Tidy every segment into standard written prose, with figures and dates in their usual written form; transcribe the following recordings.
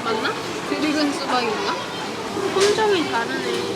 맞나? 그릭은 수박인가? 품종이 다르네.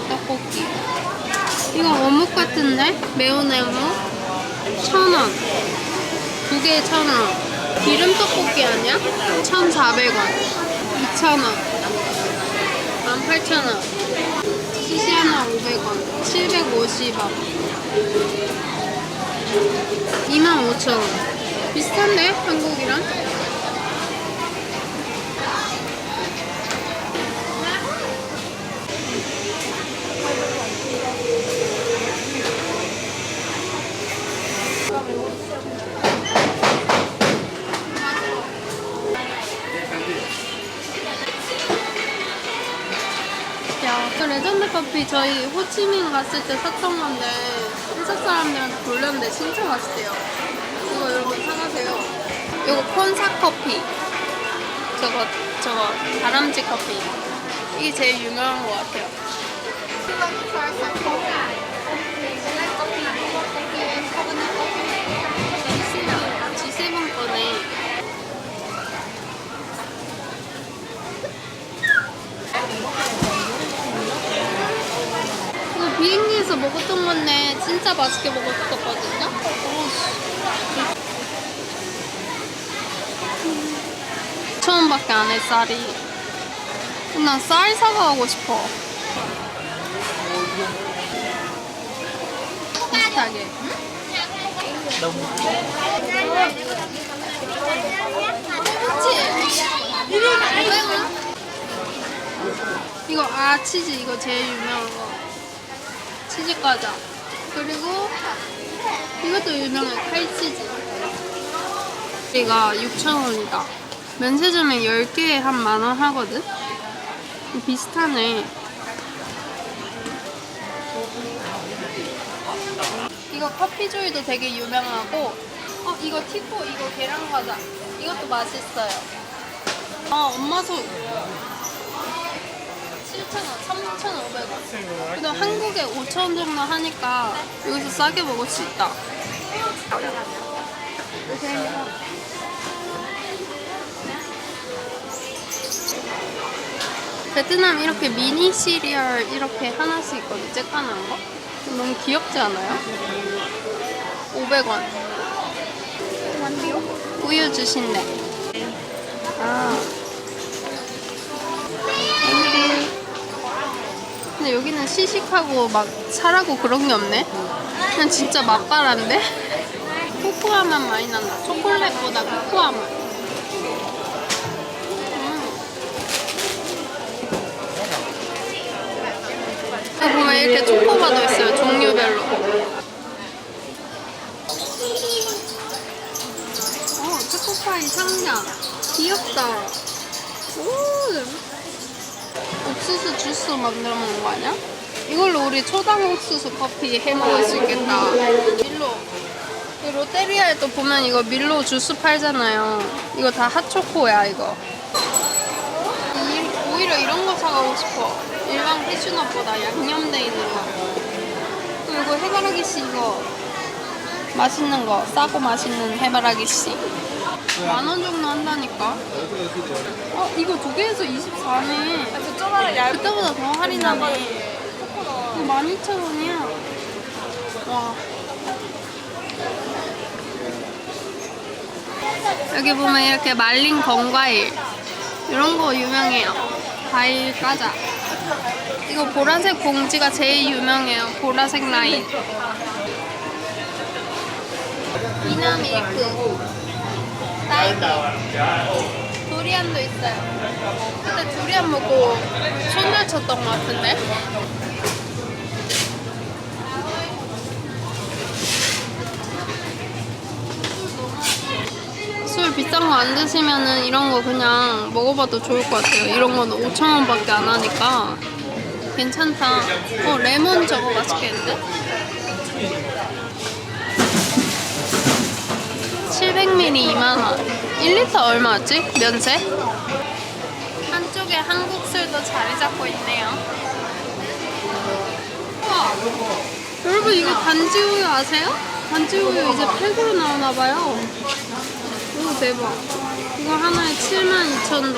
떡볶이. 이거 어묵 같은데? 매운 어묵? 1,000원. 두 개에 1,000원. 기름 떡볶이 아니야? 1,400원. 2,000원. 18,000원. 시시 하나 500원. 750원. 25,000원. 비슷한데? 한국이랑? 그 레전드 커피 저희 호치민 갔을 때 샀던 건데 한국 사람들한테 돌렸는데 진짜 맛있대요. 이거 여러분 사가세요. 이거 콘사 커피. 저거 다람쥐 커피. 이게 제일 유명한 것 같아요. G7 거네. 비행기에서 먹었던 건데 진짜 맛있게 먹었었거든요. 2,000원밖에 안 해 쌀이. 난 쌀 사가고 싶어. 비슷하게. 그치? 이거 치즈 이거 제일 유명한 거. 치즈 과자. 그리고 이것도 유명해. 칼치즈. 이가 6,000원이다. 면세점에 10개에 한 만원 하거든? 비슷하네. 이거 커피조이도 되게 유명하고 이거 티포 이거 계란 과자 이것도 맛있어요. 엄마 손 7,000원, 3,500원. 그래도 한국에 5,000원 정도 하니까 여기서 싸게 먹을 수 있다. 베트남 이렇게 미니 시리얼 이렇게 하나씩 있거든. 쬐깐한 거. 너무 귀엽지 않아요? 500원. 우유 주신대. 근데 여기는 시식하고 막 사라고 그런 게 없네? 그냥 진짜 맛바란데? 코코아 맛 많이 난다. 초콜릿보다 코코아 맛. 여기 보면 이렇게 초코바도 있어요. 종류별로. 초코파이 상냥. 귀엽다. 오. 옥수수 주스 만들어 먹는 거 아니야? 이걸로 우리 초당 옥수수 커피 해 먹을 수 있겠다. 밀로. 롯데리아에 또 보면 이거 밀로 주스 팔잖아요. 이거 다 핫초코야 이거. 오히려 이런 거 사가고 싶어. 일반 캐슈넛보다 양념돼 있는 거. 그리고 해바라기씨 이거 맛있는 거, 싸고 맛있는 해바라기씨 10,000원 정도 한다니까. 이거 두 개에서 24네. 그때보다 더 할인하네. 이거 12,000원이야. 와. 여기 보면 이렇게 말린 건과일 이런 거 유명해요. 과일 과자. 이거 보라색 봉지가 제일 유명해요. 보라색 라인. 비나 밀크, 딸기, 두리안도 있어요. 그때 두리안 먹고 손절 쳤던 것 같은데. 술 비싼 거 안 드시면은 이런 거 그냥 먹어봐도 좋을 것 같아요. 이런 거는 5,000원밖에 안 하니까 괜찮다. 레몬 저거 맛있겠는데? 700ml 2만원. 1리터 얼마였지? 면세? 한쪽에 한국 술도 자리 잡고 있네요. 우와! 여러분 이거 단지우유 아세요? 단지우유 이제 팩으로 나오나봐요. 오 대박. 이거 하나에 72,000동.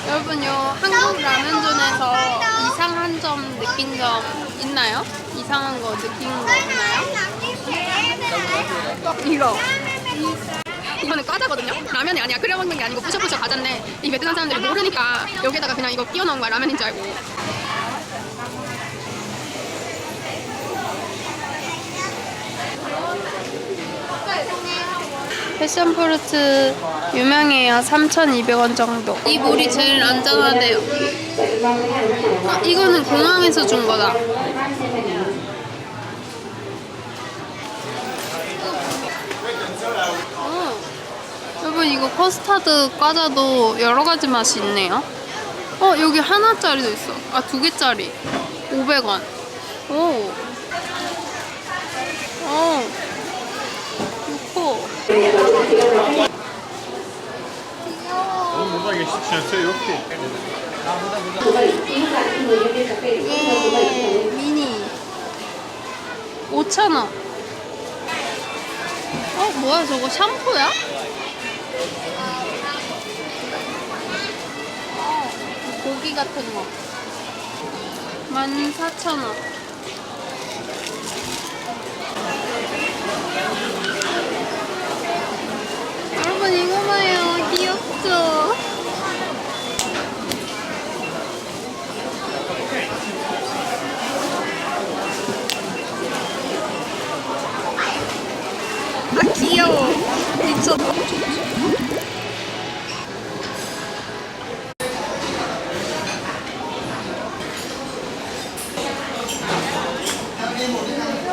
여러분 요 한국 라면존에서 이상한 점 느낀 점 있나요? 이상한 거 느낀 거 있나요? 이거는 과자거든요? 라면이 아니야. 끓여 먹는 게 아니고 부셔부셔 과자인데 이 베트남 사람들이 모르니까 여기에다가 그냥 이거 끼워 넣은 거야. 라면인 줄 알고. 패션프루트 유명해요. 3,200원 정도. 이 물이 제일 안전하대요. 이거는 공항에서 준 거다. 여러분 이거 커스타드 과자도 여러 가지 맛이 있네요. 여기 하나짜리도 있어. 두 개짜리. 500원. 오. 좋고. 뭔가 이게 진짜 이렇게. 미니 5,000원. 뭐야 저거 샴푸야? 고기 같은 거 14,000원. 여러분 이거 봐요. 귀엽죠? 귀여워. 미쳤다.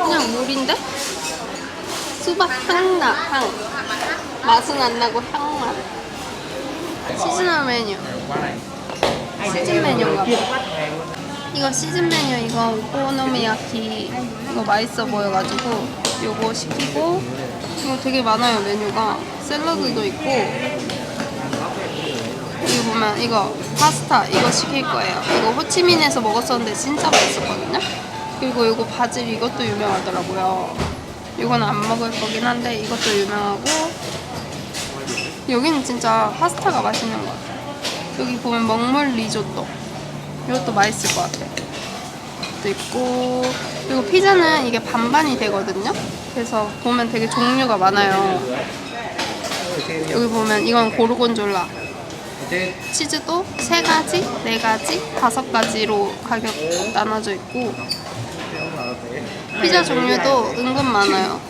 그냥 물인데? 수박 향나. 향. 맛은 안 나고 향만. 시즈널 메뉴. 시즌 메뉴인가 봐. 이거 시즌 메뉴. 이거 오코노미야키. 이거 맛있어 보여가지고 요거 시키고. 이거 되게 많아요 메뉴가. 샐러드도 있고. 여기 보면 이거 파스타 이거 시킬 거예요. 이거 호치민에서 먹었었는데 진짜 맛있었거든요. 그리고 이거 바질 이것도 유명하더라고요. 이건 안 먹을 거긴 한데 이것도 유명하고. 여기는 진짜 파스타가 맛있는 것 같아요. 여기 보면 먹물 리조또 이것도 맛있을 것 같아요. 또 있고. 그리고 피자는 이게 반반이 되거든요. 그래서 보면 되게 종류가 많아요. 여기 보면 이건 고르곤졸라. 치즈도 3가지, 4가지, 5가지로 가격 나눠져 있고. 피자 종류도 은근 많아요.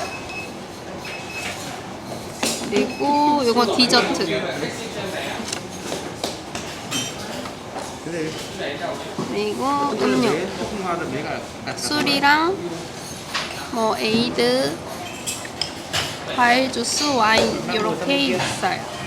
그리고 이거 디저트. 그리고 음료. 술이랑 뭐 에이드, 과일 주스, 와인 이렇게 있어요.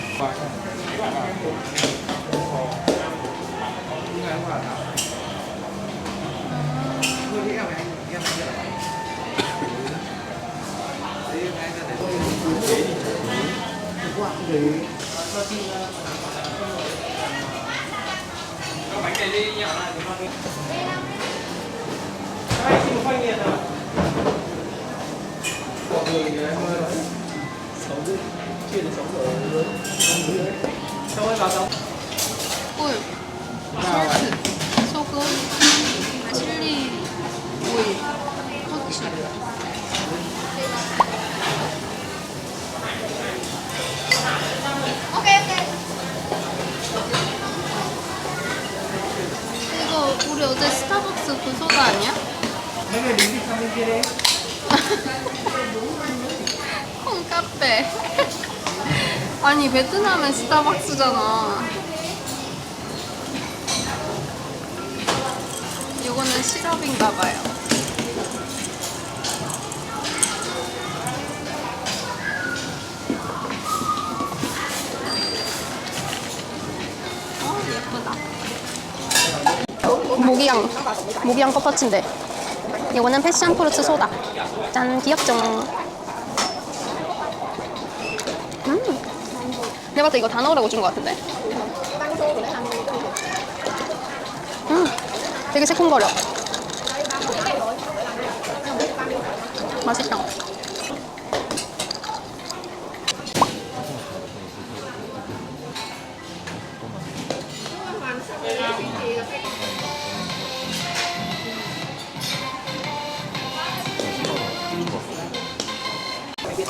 꿀, 솔트, 소금, 칠리 오일, 후추. 이거 우리 어제 스타벅스 그 소다 아니야? 콩카페. 아니 베트남의 스타벅스잖아. 이거는 시럽인가봐요. 예쁘다. 모기향 컵터치인데 이거는 패션 프루츠 소다. 짠, 귀엽죠? 내가 봤을 때 이거 다 넣으라고 준 것 같은데. 되게 새콤거려. 맛있다.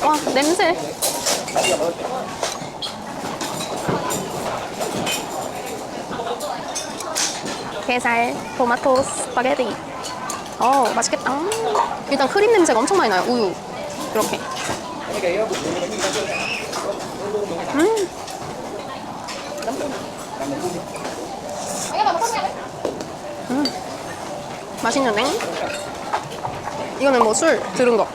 와, 냄새. 게살, 토마토 스파게티. 맛있겠다. 일단 크림 냄새가 엄청 많이 나요. 우유. 이렇게. 맛있는데? 이거는 뭐 술 들은 거.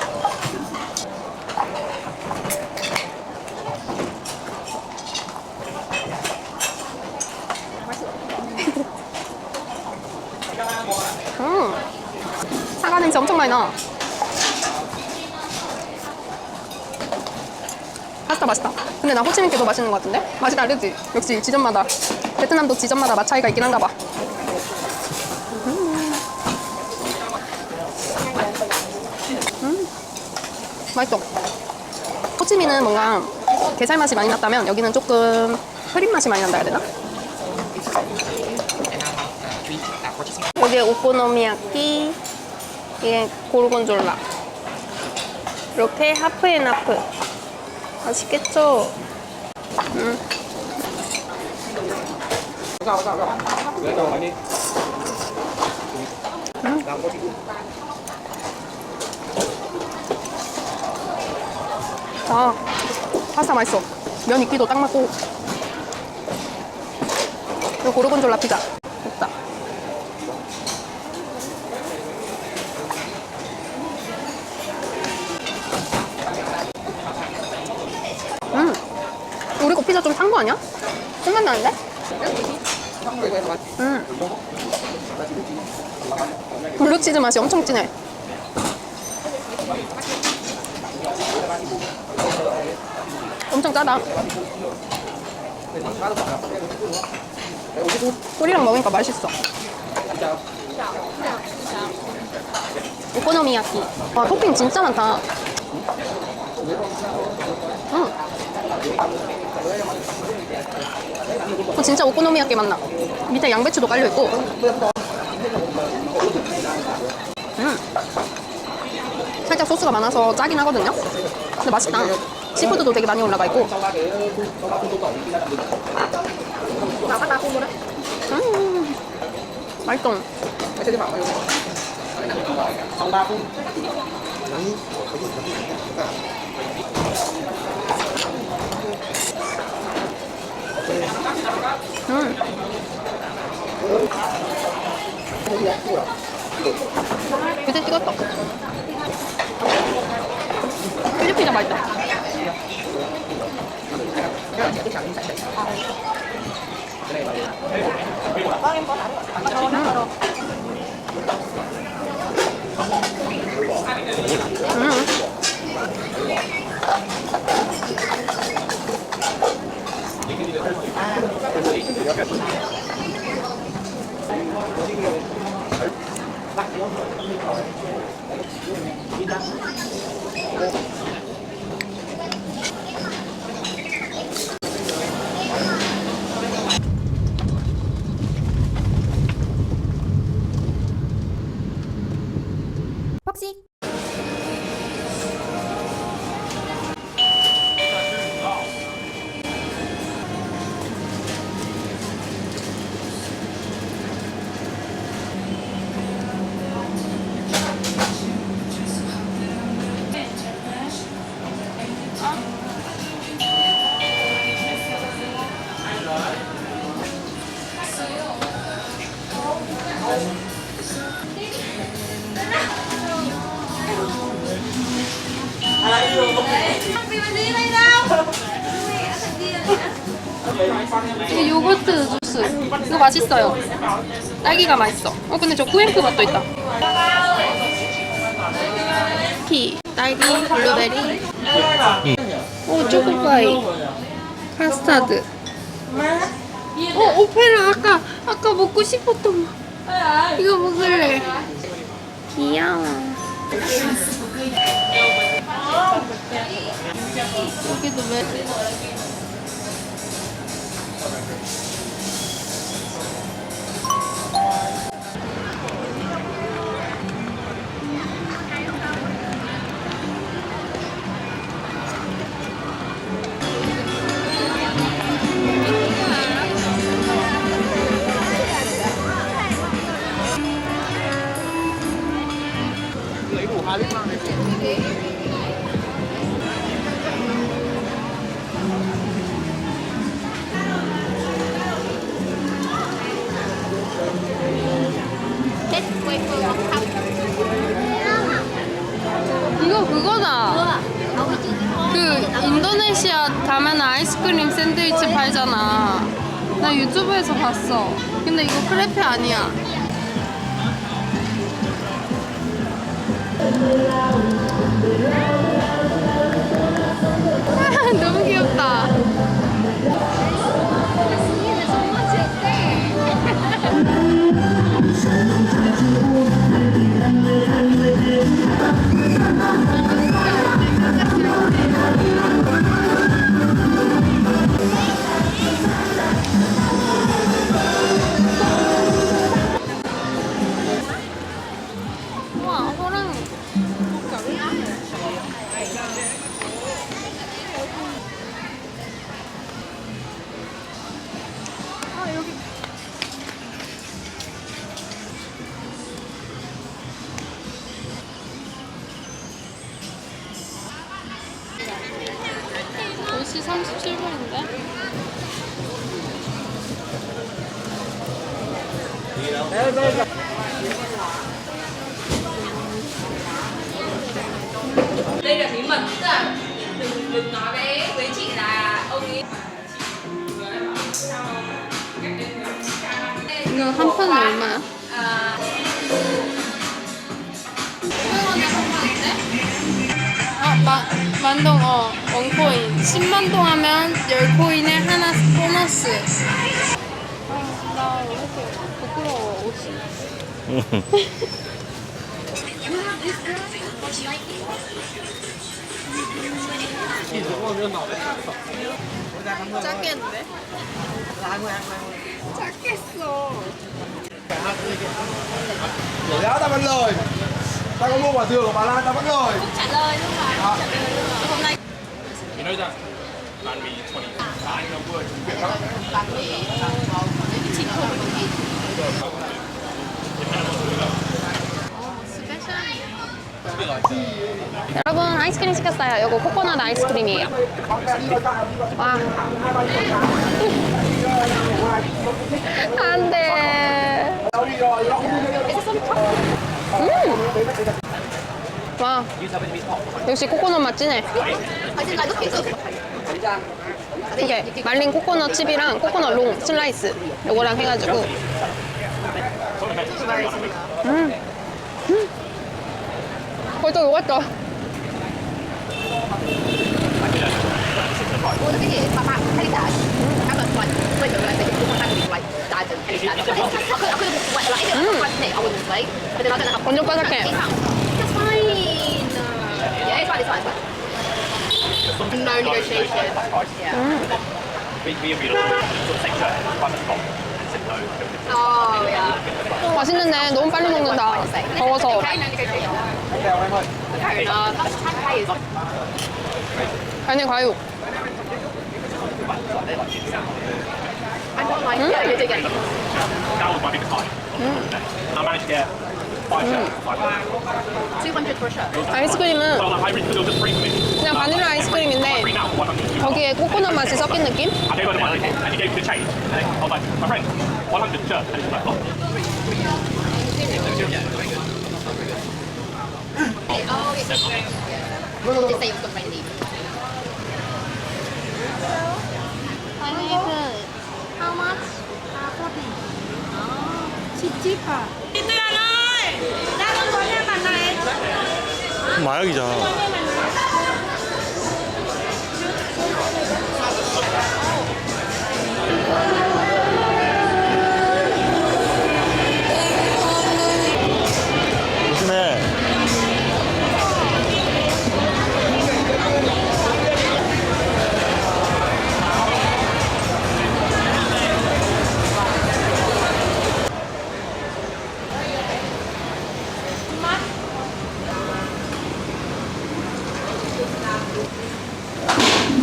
사과 냄새 엄청 많이 나. 파스타 맛있다. 근데 나 호치민 게 더 맛있는 것 같은데? 맛이 다르지? 역시 지점마다. 베트남도 지점마다 맛 차이가 있긴 한가 봐. 맛있어. 호치민은 뭔가 게살 맛이 많이 났다면 여기는 조금 크림 맛이 많이 난다 해야 되나? 여기에 오코노미야끼, 이게 고르곤졸라. 이렇게 하프앤하프. 맛있겠죠? 아, 파스타 맛있어. 면 익기도 딱 맞고. 이거 고르곤졸라 피자. 됐다. 우리 거 피자 좀 탄 거 아니야? 손맛 나는데? 블루치즈 맛이 엄청 진해. 엄청 짜다. 꿀이랑 먹으니까 맛있어. 오코노미야끼. 와, 토핑 진짜 많다. 진짜 오코노미야끼 맛나. 밑에 양배추도 깔려있고. 살짝 소스가 많아서 짜긴 하거든요. 근데 맛있다. 시푸드도 되게 많이 올라가 있고. 맛있어. 요새 찍었어. 필리핀이랑 맛있다. 이 요거트 주스 이거 맛있어요. 딸기가 맛있어. 근데 저 쿠앤크 맛도 있다. 티, 딸기, 블루베리, 초코파이, 카스타드. 오페라 아까 먹고 싶었던 거. 이거 먹을래. 귀여워. 여기도 왜? 이거 그거다. 그 인도네시아 가면 아이스크림 샌드위치 팔잖아. 나 유튜브에서 봤어. 근데 이거 크레페 아니야. 너무 귀엽다. 우와, 호랑이. 여기. 시 37분인데? Đây là bí mật ạ. Đừng nói với chị là ông ấy. 이거 한 판에 얼마야? 만동, 원코인. 10만 동 하면 10코인에 하나 보너스. 나 왜 이렇게 부끄러워, 옷이. 작겠는데? 작겠어. Rổ giá ta vẫn lời. Ta có mua quả dừa của bà Lan ta vẫn lời. Trả lời luôn mà. Trả lời luôn mà. Hôm nay You know that banh mi 20. 여러분 아이스크림 시켰어요. 이거 코코넛 아이스크림이에요. 와. 안 돼. 와, 역시 코코넛 맛 진해. 이게 말린 코코넛 칩이랑 코코넛 롱 슬라이스 요거랑 해가지고 벌써 녹았다. mua cái gì ba hai lít đại ăn là ngoài bây giờ là tại vì không ăn được ngoài đại từ hai lít đại aku buat lah ini apa nih awal mulai kita nak nak 완전 바삭해. it's fine yeah it's fine it's fine no negotiation yeah oh yeah 맛있는데 너무 빨리 먹는다. 더워서. okay no negotiation okay Thai is 아니 과육. I don't like yeah you do get That was my biggest fight. I managed to get 5 shirts. 200 for a shirt 아이스크림은 Well, I really feel just free for me. 그냥 바닐라 아이스크림인데 Free now, 100. 거기에 코코넛 맛이 섞인 느낌? I gave her the money and he gave me the change. And I was like, my friend, 100 shirts. And he was like, oh. oh yes just say it was good for you How much? 40. 마약이잖아. 조심해.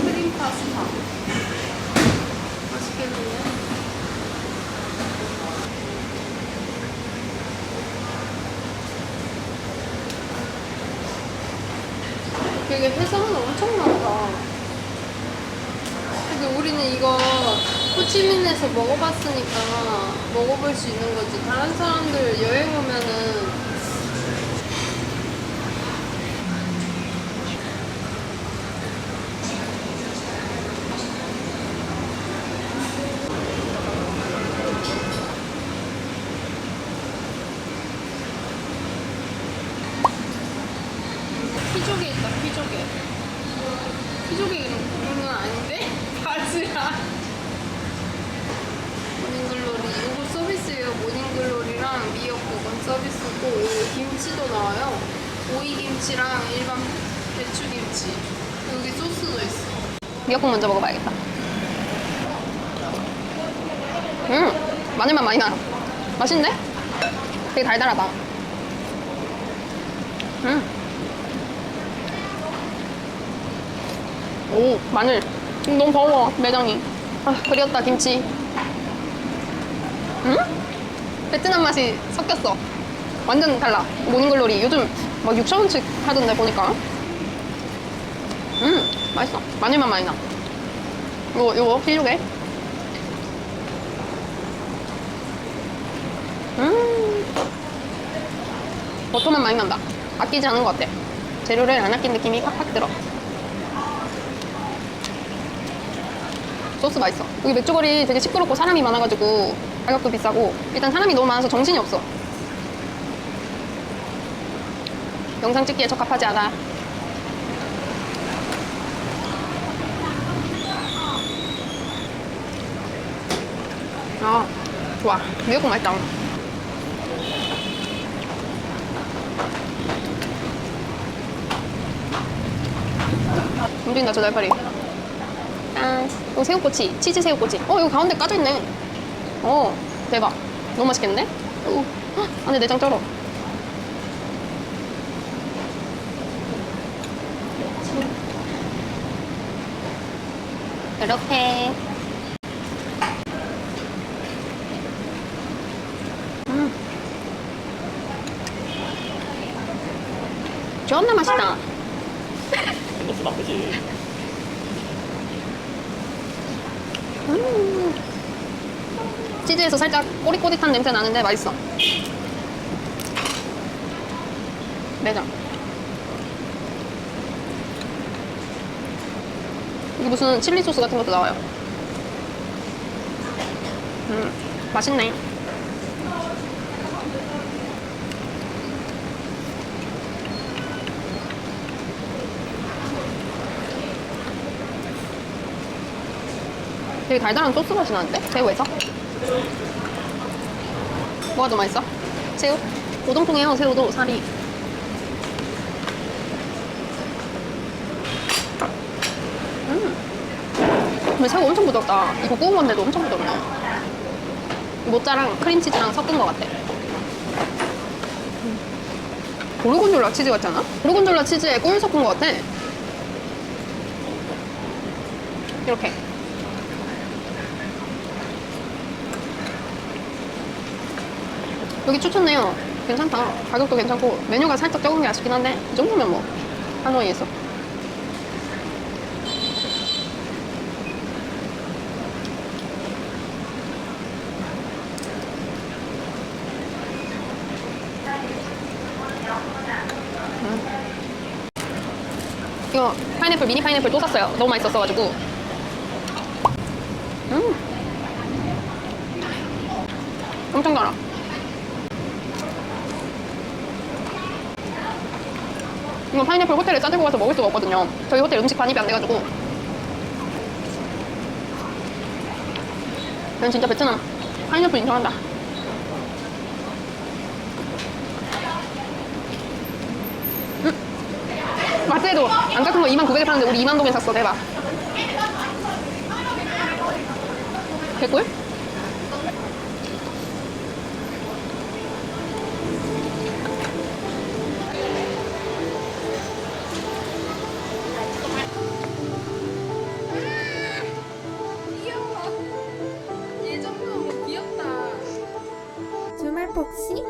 크림 파스타. 맛있겠네요. 되게 해산은 엄청 많다. 근데 우리는 이거 호치민에서 먹어봤으니까 먹어볼 수 있는 거지. 다른 사람들 여행 오면은 피조개 있다, 피조개. 피조개는 아닌데? 바지야. 모닝글로리. 이거 서비스예요. 모닝글로리랑 미역국은 서비스고, 여기 김치도 나와요. 오이김치랑 일반 배추김치. 여기 소스도 있어. 미역국 먼저 먹어봐야겠다. 마늘맛 많이 나. 맛있네? 되게 달달하다. 오, 마늘. 너무 더워, 매장이. 아, 그리웠다, 김치. 베트남 맛이 섞였어. 완전 달라. 모닝글로리. 요즘 막 6,000원씩 하던데, 보니까. 맛있어. 마늘맛 많이 나. 요거, 피조개. 버터만 많이 난다. 아끼지 않은 것 같아. 재료를 안 아낀 느낌이 팍팍 들어. 소스 맛있어. 여기 맥주거리 되게 시끄럽고 사람이 많아가지고 가격도 비싸고 일단 사람이 너무 많아서 정신이 없어. 영상 찍기에 적합하지 않아. 아, 좋아. 미역국 맛있다. 움직인다, 저 날파리. 짠. 이거 새우꼬치, 치즈 새우꼬치. 여기 가운데 까져있네. 대박. 너무 맛있겠는데? 안에 내장 쩔어. 이렇게. 존나 맛있다. 넣으면 안 되지. 치즈에서 살짝 꼬릿꼬릿한 냄새 나는데 맛있어. 내장. 이게 무슨 칠리 소스 같은 것도 나와요. 맛있네. 되게 달달한 소스 맛이 나는데? 새우에서? 뭐가 더 맛있어? 새우? 오동통이에요, 새우도 살이. 근데 새우 엄청 부드럽다. 이거 구운 건데도 엄청 부드럽네. 모짜랑 크림치즈랑 섞은 것 같아. 고르곤졸라 치즈 같지 않아? 고르곤졸라 치즈에 꿀 섞은 것 같아. 이렇게. 여기 추천해요. 괜찮다. 가격도 괜찮고 메뉴가 살짝 적은 게 아쉽긴 한데 이 정도면 뭐 하노이에서. 이거 파인애플, 미니 파인애플 또 샀어요. 너무 맛있었어가지고. 엄청 달아. 이거 파인애플 호텔에 싸들고 가서 먹을 수가 없거든요. 저희 호텔 음식 반입이 안 돼가지고. 난 진짜 베트남 파인애플 인정한다. 마트에도 안 같은 거 29,900에 파는데 우리 20,000동에 샀어. 대박. 개꿀? 귀여워. 이 정도면 귀엽다. 주말 복시